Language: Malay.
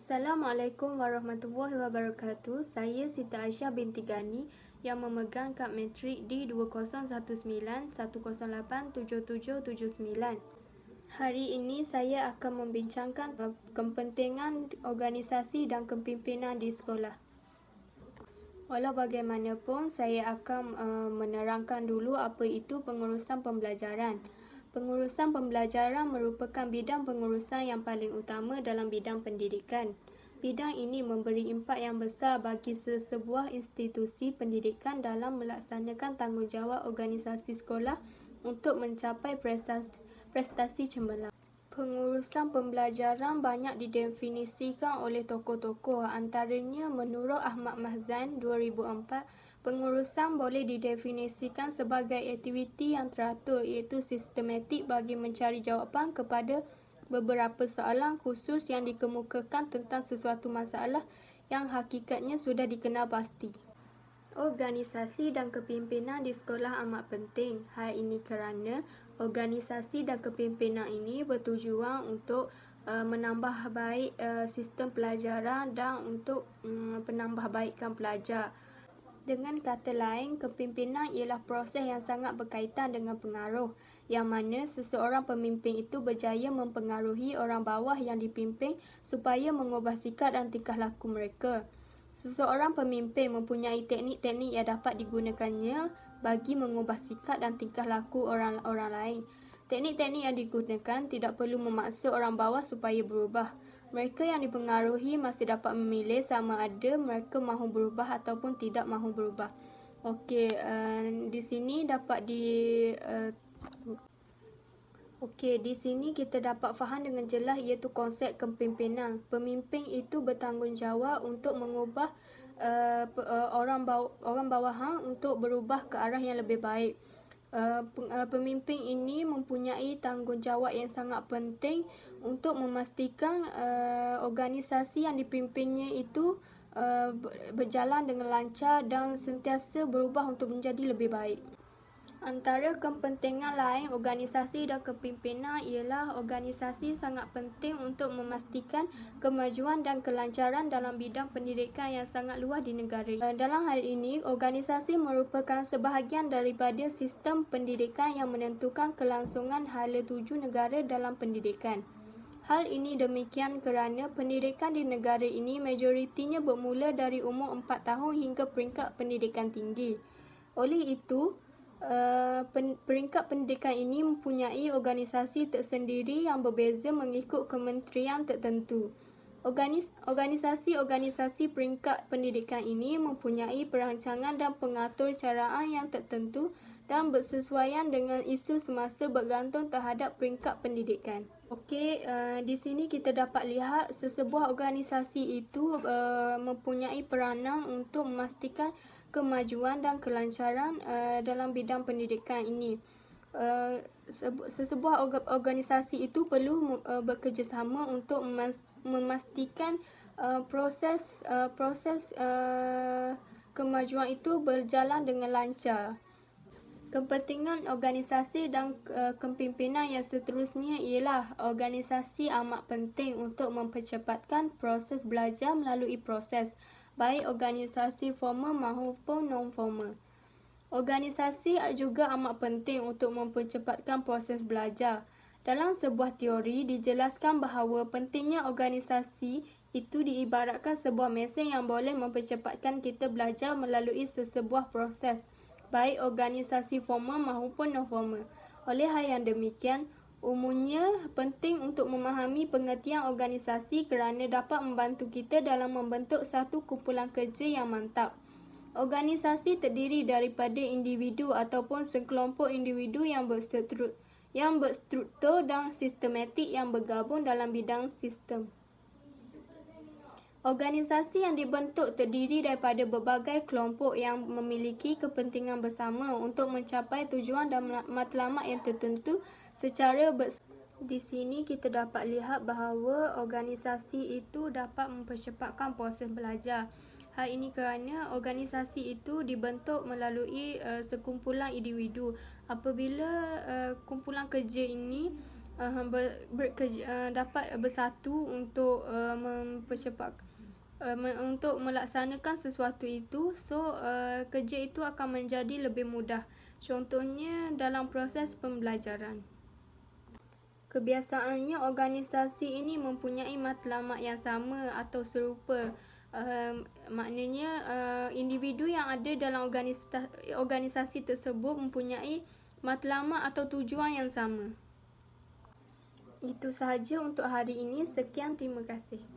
Assalamualaikum warahmatullahi wabarakatuh. Saya Siti Aisyah binti Gani yang memegang kad matrik D2019-108-7779. Hari ini saya akan membincangkan kepentingan organisasi dan kepimpinan di sekolah. Walau bagaimanapun, saya akan menerangkan dulu apa itu pengurusan pembelajaran. Pengurusan pembelajaran merupakan bidang pengurusan yang paling utama dalam bidang pendidikan. Bidang ini memberi impak yang besar bagi sebuah institusi pendidikan dalam melaksanakan tanggungjawab organisasi sekolah untuk mencapai prestasi cemerlang. Pengurusan pembelajaran banyak didefinisikan oleh tokoh-tokoh, antaranya menurut Ahmad Mahzan 2004, pengurusan boleh didefinisikan sebagai aktiviti yang teratur iaitu sistematik bagi mencari jawapan kepada beberapa soalan khusus yang dikemukakan tentang sesuatu masalah yang hakikatnya sudah dikenal pasti. Organisasi dan kepimpinan di sekolah amat penting. Hal ini kerana organisasi dan kepimpinan ini bertujuan untuk menambah baik sistem pelajaran dan untuk penambahbaikan pelajar. Dengan kata lain, kepimpinan ialah proses yang sangat berkaitan dengan pengaruh, yang mana seseorang pemimpin itu berjaya mempengaruhi orang bawah yang dipimpin supaya mengubah sikap dan tingkah laku mereka. Seseorang pemimpin mempunyai teknik-teknik yang dapat digunakannya bagi mengubah sikap dan tingkah laku orang lain. Teknik-teknik yang digunakan tidak perlu memaksa orang bawah supaya berubah. Mereka yang dipengaruhi masih dapat memilih sama ada mereka mahu berubah ataupun tidak mahu berubah. Okey, di sini dapat di sini kita dapat faham dengan jelas iaitu konsep kepimpinan. Pemimpin itu bertanggungjawab untuk mengubah orang bawahan untuk berubah ke arah yang lebih baik. Pemimpin ini mempunyai tanggungjawab yang sangat penting untuk memastikan organisasi yang dipimpinnya itu berjalan dengan lancar dan sentiasa berubah untuk menjadi lebih baik. Antara kepentingan lain organisasi dan kepimpinan ialah organisasi sangat penting untuk memastikan kemajuan dan kelancaran dalam bidang pendidikan yang sangat luas di negara. Dalam hal ini, organisasi merupakan sebahagian daripada sistem pendidikan yang menentukan kelangsungan hala tuju negara dalam pendidikan. Hal ini demikian kerana pendidikan di negara ini majoritinya bermula dari umur 4 tahun hingga peringkat pendidikan tinggi. Oleh itu, peringkat pendidikan ini mempunyai organisasi tersendiri yang berbeza mengikut kementerian tertentu. Organisasi-organisasi peringkat pendidikan ini mempunyai perancangan dan pengatur caraan yang tertentu dan bersesuaian dengan isu semasa bergantung terhadap peringkat pendidikan. Okey, di sini kita dapat lihat sesebuah organisasi itu mempunyai peranan untuk memastikan kemajuan dan kelancaran dalam bidang pendidikan ini. Sesebuah organisasi itu perlu bekerjasama untuk memastikan proses kemajuan itu berjalan dengan lancar. Kepentingan organisasi dan kepimpinan yang seterusnya ialah organisasi amat penting untuk mempercepatkan proses belajar melalui proses, baik organisasi formal maupun non-formal. Organisasi juga amat penting untuk mempercepatkan proses belajar. Dalam sebuah teori dijelaskan bahawa pentingnya organisasi itu diibaratkan sebuah mesin yang boleh mempercepatkan kita belajar melalui sesebuah proses, baik organisasi formal maupun non-formal. Oleh hal yang demikian, umumnya penting untuk memahami pengertian organisasi kerana dapat membantu kita dalam membentuk satu kumpulan kerja yang mantap. Organisasi terdiri daripada individu ataupun sekelompok individu yang berstruktur dan sistematik yang bergabung dalam bidang sistem. Organisasi yang dibentuk terdiri daripada berbagai kelompok yang memiliki kepentingan bersama untuk mencapai tujuan dan matlamat yang tertentu secara Di sini kita dapat lihat bahawa organisasi itu dapat mempercepatkan proses belajar. Hal ini kerana organisasi itu dibentuk melalui sekumpulan individu. Apabila kumpulan kerja ini dapat bersatu untuk mempercepat untuk melaksanakan sesuatu itu. So kerja itu akan menjadi lebih mudah. Contohnya dalam proses pembelajaran. Kebiasaannya organisasi ini mempunyai matlamat yang sama atau serupa. Maknanya individu yang ada dalam organisasi tersebut mempunyai matlamat atau tujuan yang sama. Itu sahaja untuk hari ini. Sekian, terima kasih.